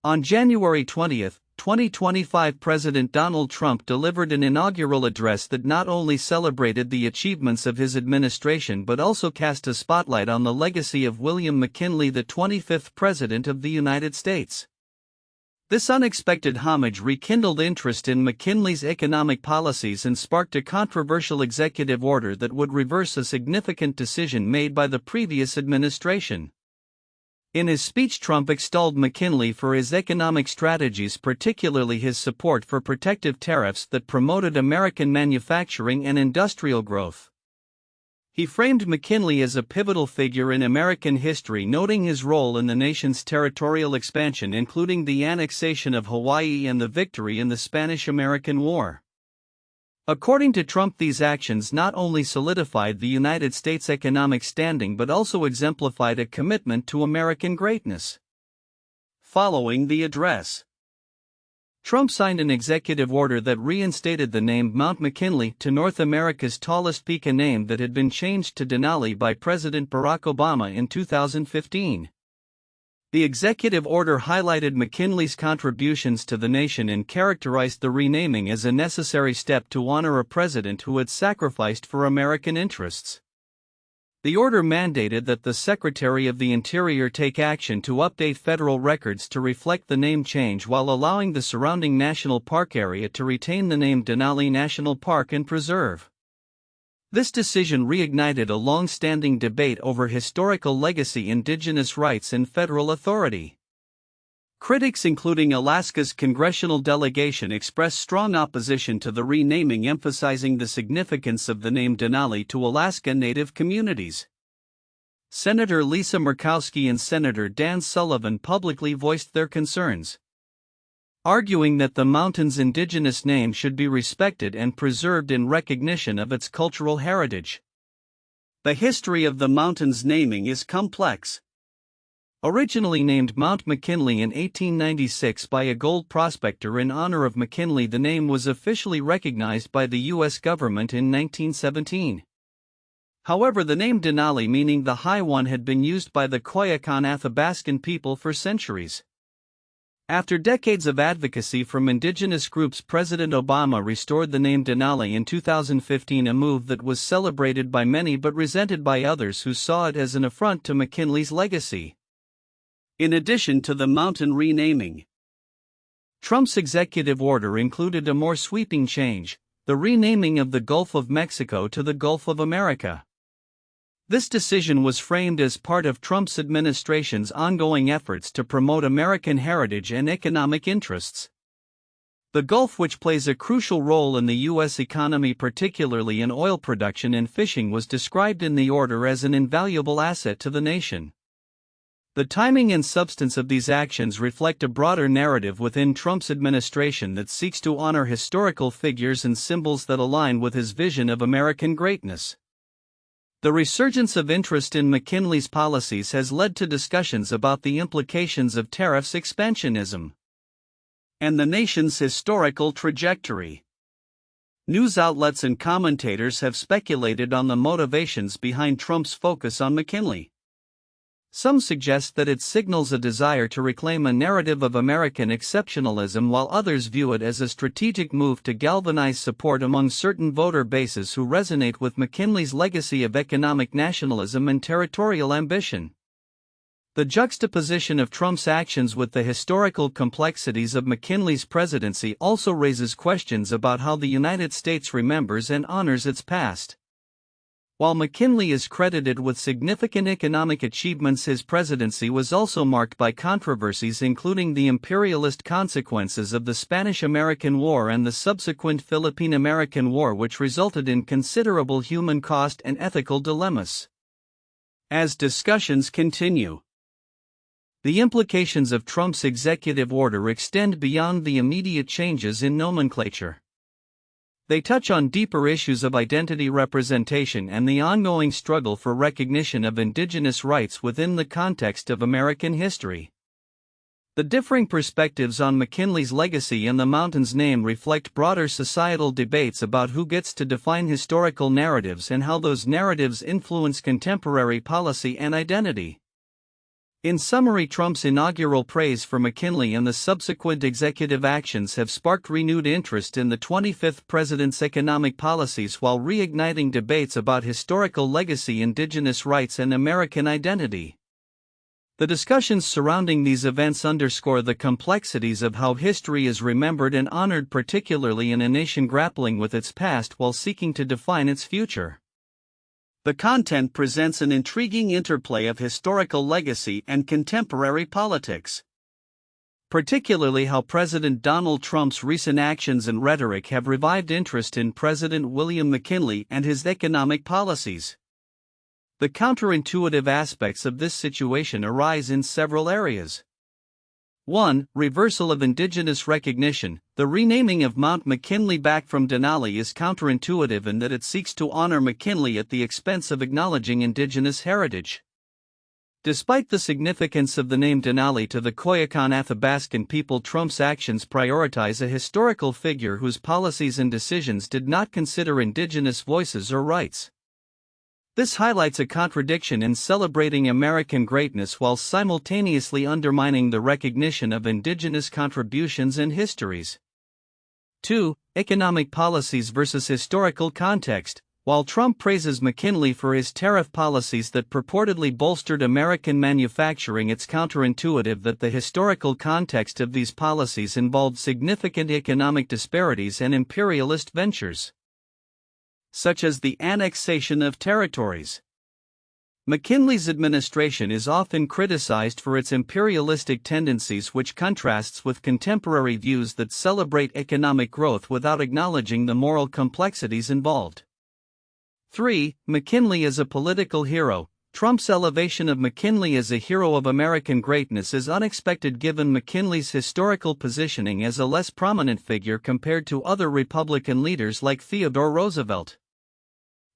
On January 20, 2025, President Donald Trump delivered an inaugural address that not only celebrated the achievements of his administration but also cast a spotlight on the legacy of William McKinley, the 25th President of the United States. This unexpected homage rekindled interest in McKinley's economic policies and sparked a controversial executive order that would reverse a significant decision made by the previous administration. In his speech, Trump extolled McKinley for his economic strategies, particularly his support for protective tariffs that promoted American manufacturing and industrial growth. He framed McKinley as a pivotal figure in American history, noting his role in the nation's territorial expansion, including the annexation of Hawaii and the victory in the Spanish-American War. According to Trump, these actions not only solidified the United States' economic standing but also exemplified a commitment to American greatness. Following the address, Trump signed an executive order that reinstated the name Mount McKinley to North America's tallest peak, a name that had been changed to Denali by President Barack Obama in 2015. The executive order highlighted McKinley's contributions to the nation and characterized the renaming as a necessary step to honor a president who had sacrificed for American interests. The order mandated that the Secretary of the Interior take action to update federal records to reflect the name change while allowing the surrounding national park area to retain the name Denali National Park and Preserve. This decision reignited a long-standing debate over historical legacy, indigenous rights, and federal authority. Critics, including Alaska's congressional delegation, expressed strong opposition to the renaming, emphasizing the significance of the name Denali to Alaska Native communities. Senator Lisa Murkowski and Senator Dan Sullivan publicly voiced their concerns, arguing that the mountain's indigenous name should be respected and preserved in recognition of its cultural heritage. The history of the mountain's naming is complex. Originally named Mount McKinley in 1896 by a gold prospector in honor of McKinley, the name was officially recognized by the U.S. government in 1917. However, the name Denali, meaning the High One, had been used by the Koyukon Athabascan people for centuries. After decades of advocacy from indigenous groups, President Obama restored the name Denali in 2015, a move that was celebrated by many but resented by others who saw it as an affront to McKinley's legacy. In addition to the mountain renaming, Trump's executive order included a more sweeping change: the renaming of the Gulf of Mexico to the Gulf of America. This decision was framed as part of Trump's administration's ongoing efforts to promote American heritage and economic interests. The Gulf, which plays a crucial role in the U.S. economy, particularly in oil production and fishing, was described in the order as an invaluable asset to the nation. The timing and substance of these actions reflect a broader narrative within Trump's administration that seeks to honor historical figures and symbols that align with his vision of American greatness. The resurgence of interest in McKinley's policies has led to discussions about the implications of tariffs, expansionism, and the nation's historical trajectory. News outlets and commentators have speculated on the motivations behind Trump's focus on McKinley. Some suggest that it signals a desire to reclaim a narrative of American exceptionalism, while others view it as a strategic move to galvanize support among certain voter bases who resonate with McKinley's legacy of economic nationalism and territorial ambition. The juxtaposition of Trump's actions with the historical complexities of McKinley's presidency also raises questions about how the United States remembers and honors its past. While McKinley is credited with significant economic achievements, his presidency was also marked by controversies, including the imperialist consequences of the Spanish-American War and the subsequent Philippine-American War, which resulted in considerable human cost and ethical dilemmas. As discussions continue, the implications of Trump's executive order extend beyond the immediate changes in nomenclature. They touch on deeper issues of identity representation and the ongoing struggle for recognition of indigenous rights within the context of American history. The differing perspectives on McKinley's legacy and the mountain's name reflect broader societal debates about who gets to define historical narratives and how those narratives influence contemporary policy and identity. In summary, Trump's inaugural praise for McKinley and the subsequent executive actions have sparked renewed interest in the 25th president's economic policies while reigniting debates about historical legacy, indigenous rights, and American identity. The discussions surrounding these events underscore the complexities of how history is remembered and honored, particularly in a nation grappling with its past while seeking to define its future. The content presents an intriguing interplay of historical legacy and contemporary politics. Particularly how President Donald Trump's recent actions and rhetoric have revived interest in President William McKinley and his economic policies. The counterintuitive aspects of this situation arise in several areas. 1. Reversal of Indigenous recognition. The renaming of Mount McKinley back from Denali is counterintuitive in that it seeks to honor McKinley at the expense of acknowledging Indigenous heritage. Despite the significance of the name Denali to the Koyukon Athabascan people, Trump's actions prioritize a historical figure whose policies and decisions did not consider Indigenous voices or rights. This highlights a contradiction in celebrating American greatness while simultaneously undermining the recognition of Indigenous contributions and histories. 2. Economic policies versus historical context. While Trump praises McKinley for his tariff policies that purportedly bolstered American manufacturing, it's counterintuitive that the historical context of these policies involved significant economic disparities and imperialist ventures, such as the annexation of territories. McKinley's administration is often criticized for its imperialistic tendencies, which contrasts with contemporary views that celebrate economic growth without acknowledging the moral complexities involved. 3. McKinley as a political hero. Trump's elevation of McKinley as a hero of American greatness is unexpected given McKinley's historical positioning as a less prominent figure compared to other Republican leaders like Theodore Roosevelt.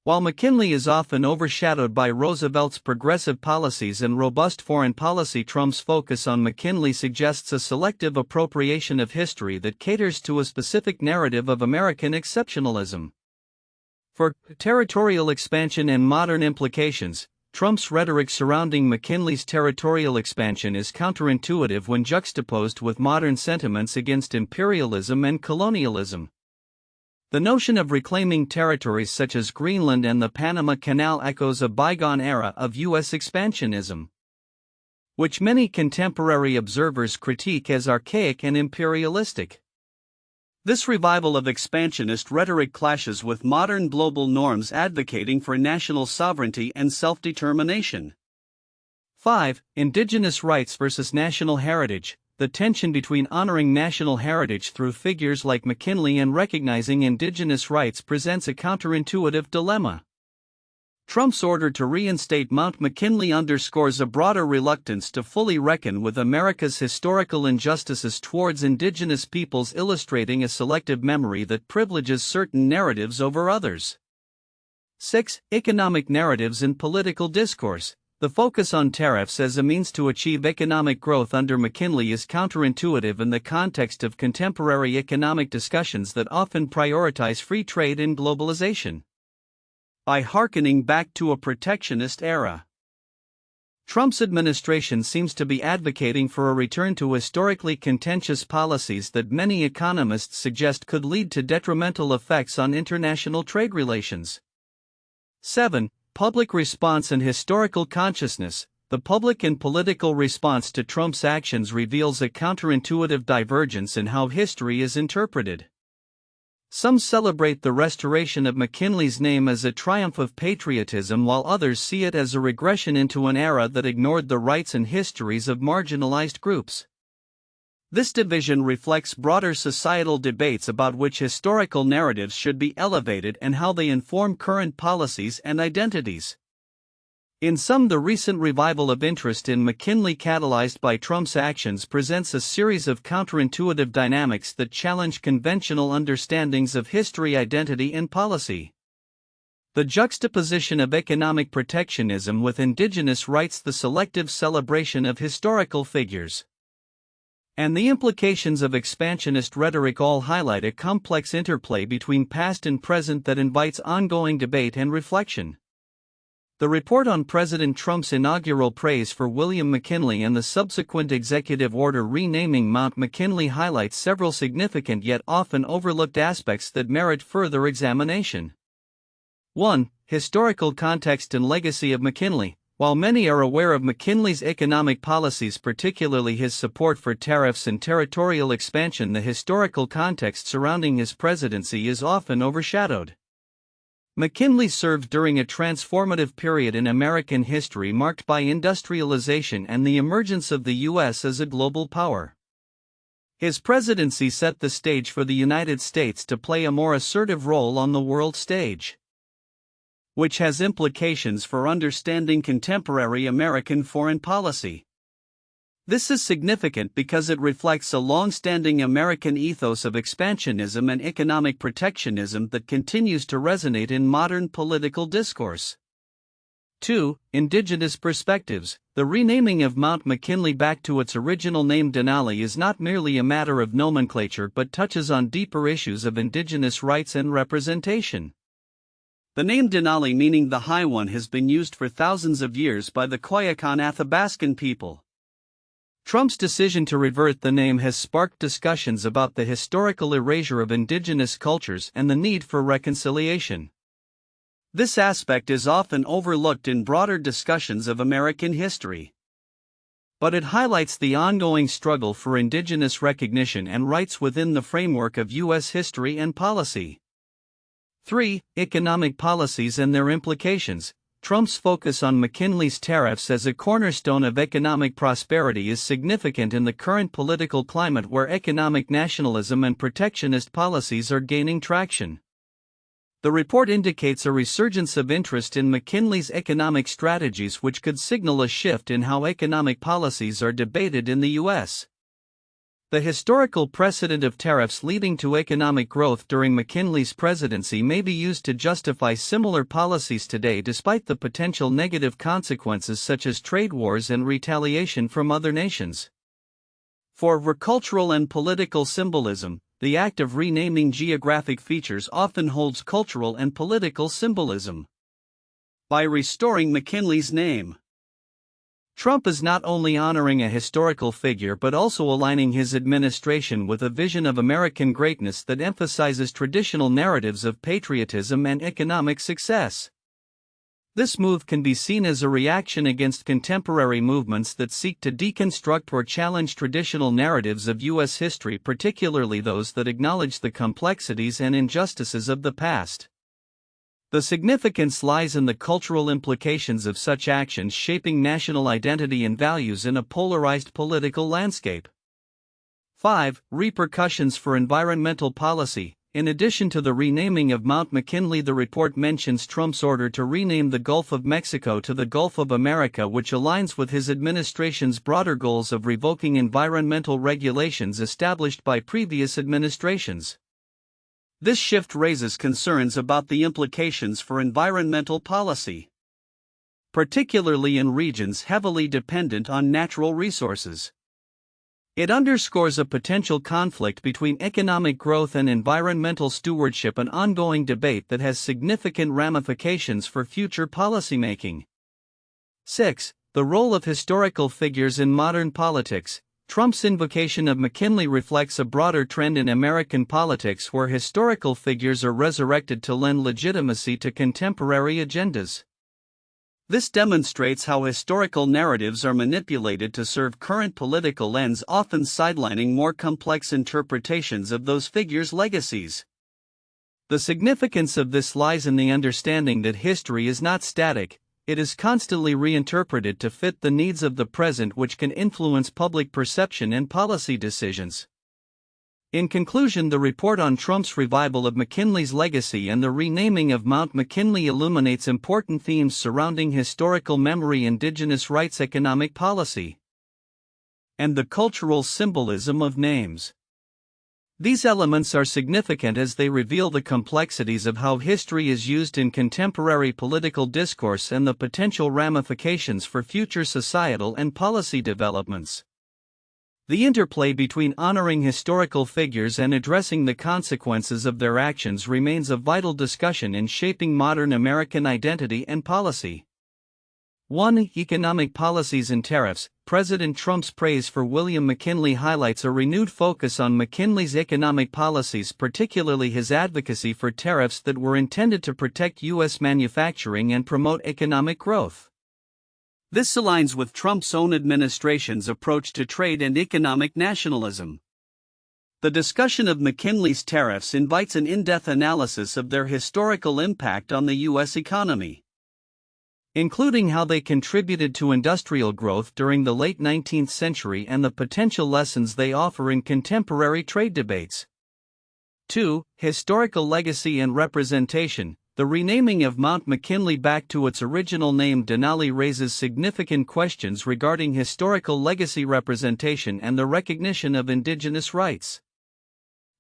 While McKinley is often overshadowed by Roosevelt's progressive policies and robust foreign policy, Trump's focus on McKinley suggests a selective appropriation of history that caters to a specific narrative of American exceptionalism. For territorial expansion and modern implications, Trump's rhetoric surrounding McKinley's territorial expansion is counterintuitive when juxtaposed with modern sentiments against imperialism and colonialism. The notion of reclaiming territories such as Greenland and the Panama Canal echoes a bygone era of U.S. expansionism, which many contemporary observers critique as archaic and imperialistic. This revival of expansionist rhetoric clashes with modern global norms advocating for national sovereignty and self-determination. 5. Indigenous rights versus national heritage. The tension between honoring national heritage through figures like McKinley and recognizing Indigenous rights presents a counterintuitive dilemma. Trump's order to reinstate Mount McKinley underscores a broader reluctance to fully reckon with America's historical injustices towards Indigenous peoples, illustrating a selective memory that privileges certain narratives over others. 6. Economic narratives in political discourse. The focus on tariffs as a means to achieve economic growth under McKinley is counterintuitive in the context of contemporary economic discussions that often prioritize free trade and globalization, by hearkening back to a protectionist era. Trump's administration seems to be advocating for a return to historically contentious policies that many economists suggest could lead to detrimental effects on international trade relations. 7. Public response and historical consciousness. The public and political response to Trump's actions reveals a counterintuitive divergence in how history is interpreted. Some celebrate the restoration of McKinley's name as a triumph of patriotism, while others see it as a regression into an era that ignored the rights and histories of marginalized groups. This division reflects broader societal debates about which historical narratives should be elevated and how they inform current policies and identities. In sum, the recent revival of interest in McKinley, catalyzed by Trump's actions, presents a series of counterintuitive dynamics that challenge conventional understandings of history, identity, and policy. The juxtaposition of economic protectionism with Indigenous rights, the selective celebration of historical figures, and the implications of expansionist rhetoric all highlight a complex interplay between past and present that invites ongoing debate and reflection. The report on President Trump's inaugural praise for William McKinley and the subsequent executive order renaming Mount McKinley highlights several significant yet often overlooked aspects that merit further examination. 1. Historical context and legacy of McKinley. While many are aware of McKinley's economic policies, particularly his support for tariffs and territorial expansion, the historical context surrounding his presidency is often overshadowed. McKinley served during a transformative period in American history marked by industrialization and the emergence of the U.S. as a global power. His presidency set the stage for the United States to play a more assertive role on the world stage, which has implications for understanding contemporary American foreign policy. This is significant because it reflects a long-standing American ethos of expansionism and economic protectionism that continues to resonate in modern political discourse. 2. Indigenous perspectives. The renaming of Mount McKinley back to its original name Denali is not merely a matter of nomenclature but touches on deeper issues of indigenous rights and representation. The name Denali, meaning the High One, has been used for thousands of years by the Koyukon Athabascan people. Trump's decision to revert the name has sparked discussions about the historical erasure of indigenous cultures and the need for reconciliation. This aspect is often overlooked in broader discussions of American history, but it highlights the ongoing struggle for indigenous recognition and rights within the framework of U.S. history and policy. 3. Economic policies and their implications. Trump's focus on McKinley's tariffs as a cornerstone of economic prosperity is significant in the current political climate where economic nationalism and protectionist policies are gaining traction. The report indicates a resurgence of interest in McKinley's economic strategies, which could signal a shift in how economic policies are debated in the U.S. The historical precedent of tariffs leading to economic growth during McKinley's presidency may be used to justify similar policies today despite the potential negative consequences such as trade wars and retaliation from other nations. 4. Cultural and political symbolism. The act of renaming geographic features often holds cultural and political symbolism. By restoring McKinley's name, Trump is not only honoring a historical figure but also aligning his administration with a vision of American greatness that emphasizes traditional narratives of patriotism and economic success. This move can be seen as a reaction against contemporary movements that seek to deconstruct or challenge traditional narratives of U.S. history, particularly those that acknowledge the complexities and injustices of the past. The significance lies in the cultural implications of such actions shaping national identity and values in a polarized political landscape. 5. Repercussions for environmental policy. In addition to the renaming of Mount McKinley, the report mentions Trump's order to rename the Gulf of Mexico to the Gulf of America, which aligns with his administration's broader goals of revoking environmental regulations established by previous administrations. This shift raises concerns about the implications for environmental policy, particularly in regions heavily dependent on natural resources. It underscores a potential conflict between economic growth and environmental stewardship, an ongoing debate that has significant ramifications for future policymaking. 6. The role of historical figures in modern politics. Trump's invocation of McKinley reflects a broader trend in American politics where historical figures are resurrected to lend legitimacy to contemporary agendas. This demonstrates how historical narratives are manipulated to serve current political ends, often sidelining more complex interpretations of those figures' legacies. The significance of this lies in the understanding that history is not static. It is constantly reinterpreted to fit the needs of the present, which can influence public perception and policy decisions. In conclusion, the report on Trump's revival of McKinley's legacy and the renaming of Mount McKinley illuminates important themes surrounding historical memory, indigenous rights, economic policy, and the cultural symbolism of names. These elements are significant as they reveal the complexities of how history is used in contemporary political discourse and the potential ramifications for future societal and policy developments. The interplay between honoring historical figures and addressing the consequences of their actions remains a vital discussion in shaping modern American identity and policy. 1. Economic policies and tariffs. President Trump's praise for William McKinley highlights a renewed focus on McKinley's economic policies, particularly his advocacy for tariffs that were intended to protect U.S. manufacturing and promote economic growth. This aligns with Trump's own administration's approach to trade and economic nationalism. The discussion of McKinley's tariffs invites an in-depth analysis of their historical impact on the U.S. economy, including how they contributed to industrial growth during the late 19th century and the potential lessons they offer in contemporary trade debates. 2. Historical legacy and representation. The renaming of Mount McKinley back to its original name Denali raises significant questions regarding historical legacy representation and the recognition of Indigenous rights.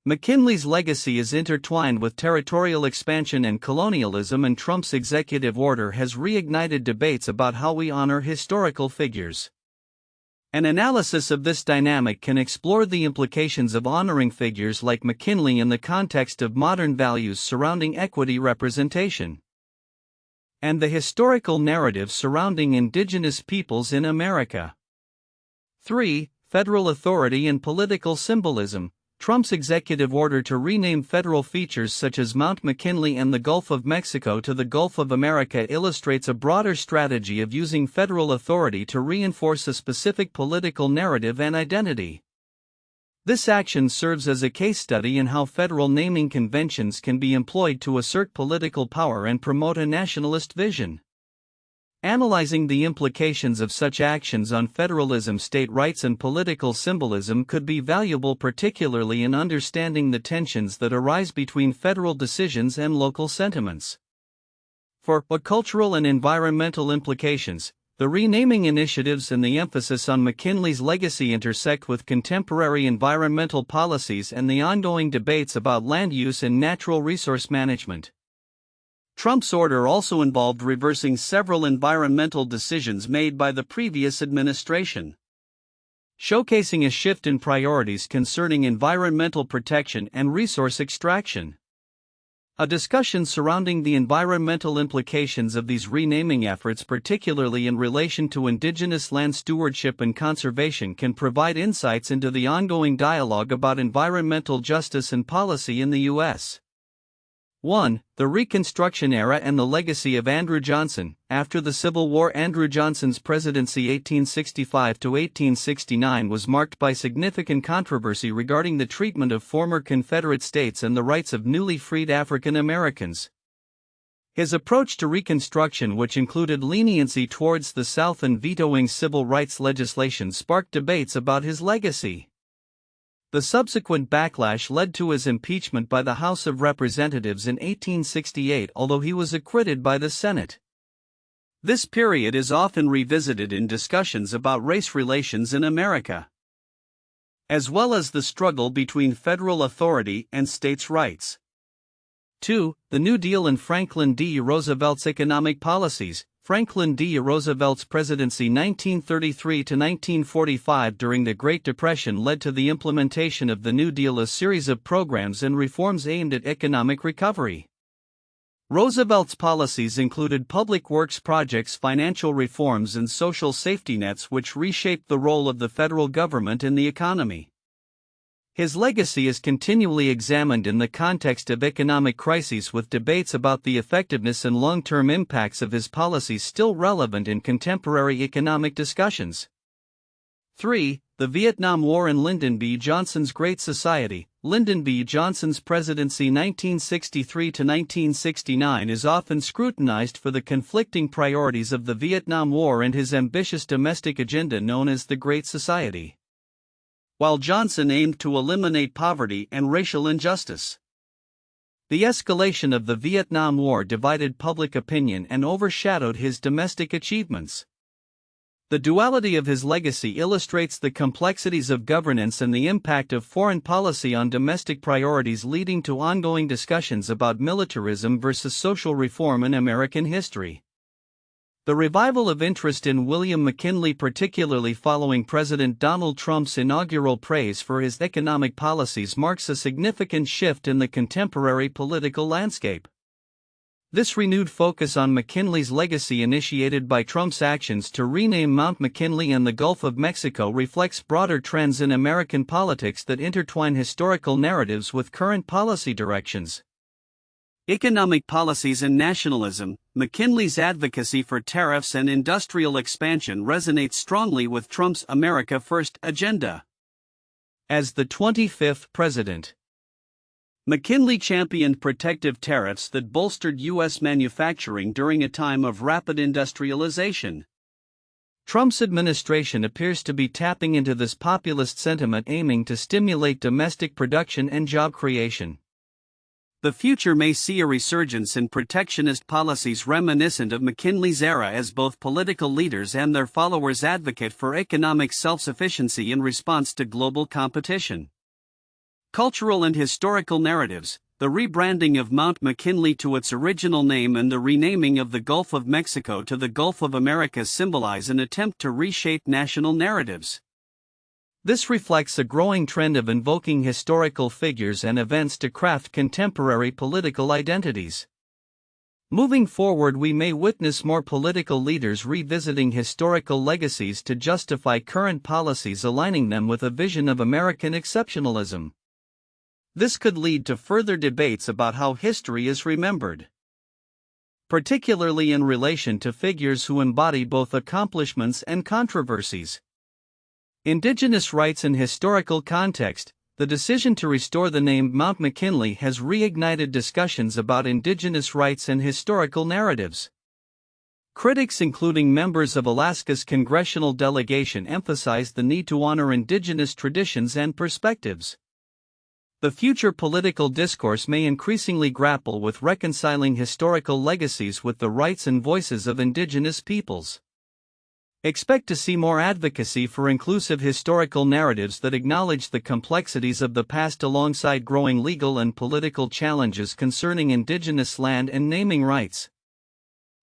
McKinley's legacy is intertwined with territorial expansion and colonialism, and Trump's executive order has reignited debates about how we honor historical figures. An analysis of this dynamic can explore the implications of honoring figures like McKinley in the context of modern values surrounding equity representation and the historical narrative surrounding Indigenous peoples in America. 3. Federal authority and political symbolism. Trump's executive order to rename federal features such as Mount McKinley and the Gulf of Mexico to the Gulf of America illustrates a broader strategy of using federal authority to reinforce a specific political narrative and identity. This action serves as a case study in how federal naming conventions can be employed to assert political power and promote a nationalist vision. Analyzing the implications of such actions on federalism, state rights, and political symbolism could be valuable, particularly in understanding the tensions that arise between federal decisions and local sentiments. 4. Cultural and environmental implications. The renaming initiatives and the emphasis on McKinley's legacy intersect with contemporary environmental policies and the ongoing debates about land use and natural resource management. Trump's order also involved reversing several environmental decisions made by the previous administration, showcasing a shift in priorities concerning environmental protection and resource extraction. A discussion surrounding the environmental implications of these renaming efforts, particularly in relation to Indigenous land stewardship and conservation, can provide insights into the ongoing dialogue about environmental justice and policy in the U.S. 1. The Reconstruction era and the legacy of Andrew Johnson. After the Civil War, Andrew Johnson's presidency 1865 to 1869 was marked by significant controversy regarding the treatment of former Confederate states and the rights of newly freed African Americans. His approach to Reconstruction, which included leniency towards the South and vetoing civil rights legislation, sparked debates about his legacy. The subsequent backlash led to his impeachment by the House of Representatives in 1868, although he was acquitted by the Senate. This period is often revisited in discussions about race relations in America, as well as the struggle between federal authority and states' rights. 2. The New Deal and Franklin D. Roosevelt's economic policies. Franklin D. Roosevelt's presidency 1933 to 1945 during the Great Depression led to the implementation of the New Deal, a series of programs and reforms aimed at economic recovery. Roosevelt's policies included public works projects, financial reforms, and social safety nets, which reshaped the role of the federal government in the economy. His legacy is continually examined in the context of economic crises, with debates about the effectiveness and long-term impacts of his policies still relevant in contemporary economic discussions. 3. The Vietnam War and Lyndon B. Johnson's Great Society. Lyndon B. Johnson's presidency 1963 to 1969 is often scrutinized for the conflicting priorities of the Vietnam War and his ambitious domestic agenda known as the Great Society, while Johnson aimed to eliminate poverty and racial injustice. The escalation of the Vietnam War divided public opinion and overshadowed his domestic achievements. The duality of his legacy illustrates the complexities of governance and the impact of foreign policy on domestic priorities, leading to ongoing discussions about militarism versus social reform in American history. The revival of interest in William McKinley, particularly following President Donald Trump's inaugural praise for his economic policies, marks a significant shift in the contemporary political landscape. This renewed focus on McKinley's legacy, initiated by Trump's actions to rename Mount McKinley and the Gulf of Mexico, reflects broader trends in American politics that intertwine historical narratives with current policy directions. Economic policies and nationalism. McKinley's advocacy for tariffs and industrial expansion resonates strongly with Trump's America First agenda. As the 25th president, McKinley championed protective tariffs that bolstered U.S. manufacturing during a time of rapid industrialization. Trump's administration appears to be tapping into this populist sentiment, aiming to stimulate domestic production and job creation. The future may see a resurgence in protectionist policies reminiscent of McKinley's era, as both political leaders and their followers advocate for economic self-sufficiency in response to global competition. Cultural and historical narratives. The rebranding of Mount McKinley to its original name and the renaming of the Gulf of Mexico to the Gulf of America symbolize an attempt to reshape national narratives. This reflects a growing trend of invoking historical figures and events to craft contemporary political identities. Moving forward, we may witness more political leaders revisiting historical legacies to justify current policies, aligning them with a vision of American exceptionalism. This could lead to further debates about how history is remembered, particularly in relation to figures who embody both accomplishments and controversies. Indigenous rights and historical context. The decision to restore the name Mount McKinley has reignited discussions about Indigenous rights and historical narratives. Critics, including members of Alaska's congressional delegation, emphasize the need to honor Indigenous traditions and perspectives. The future political discourse may increasingly grapple with reconciling historical legacies with the rights and voices of Indigenous peoples. Expect to see more advocacy for inclusive historical narratives that acknowledge the complexities of the past alongside growing legal and political challenges concerning Indigenous land and naming rights.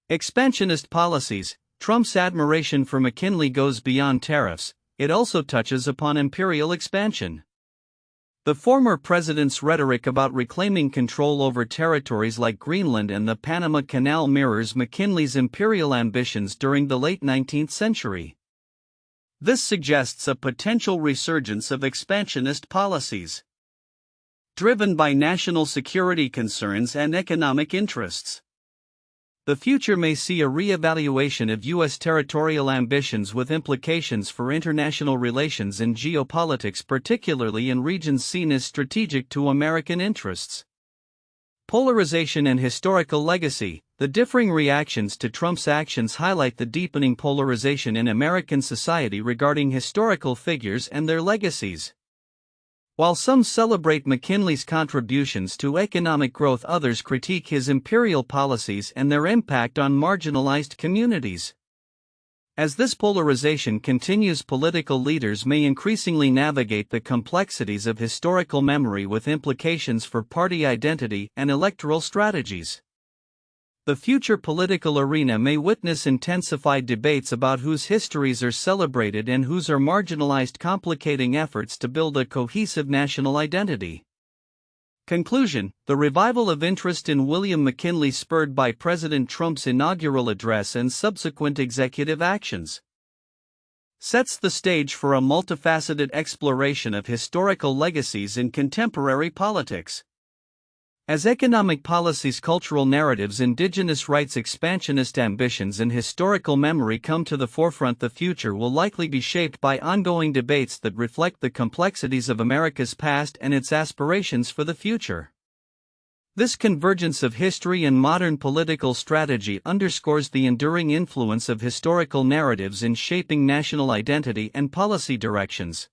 Expansionist policies. Trump's admiration for McKinley goes beyond tariffs, it also touches upon imperial expansion. The former president's rhetoric about reclaiming control over territories like Greenland and the Panama Canal mirrors McKinley's imperial ambitions during the late 19th century. This suggests a potential resurgence of expansionist policies, driven by national security concerns and economic interests. The future may see a re-evaluation of U.S. territorial ambitions, with implications for international relations and geopolitics, particularly in regions seen as strategic to American interests. Polarization and historical legacy. The differing reactions to Trump's actions highlight the deepening polarization in American society regarding historical figures and their legacies. While some celebrate McKinley's contributions to economic growth, others critique his imperial policies and their impact on marginalized communities. As this polarization continues, political leaders may increasingly navigate the complexities of historical memory, with implications for party identity and electoral strategies. The future political arena may witness intensified debates about whose histories are celebrated and whose are marginalized, complicating efforts to build a cohesive national identity. Conclusion. The revival of interest in William McKinley, spurred by President Trump's inaugural address and subsequent executive actions, sets the stage for a multifaceted exploration of historical legacies in contemporary politics. As economic policies, cultural narratives, Indigenous rights, expansionist ambitions, and historical memory come to the forefront, the future will likely be shaped by ongoing debates that reflect the complexities of America's past and its aspirations for the future. This convergence of history and modern political strategy underscores the enduring influence of historical narratives in shaping national identity and policy directions.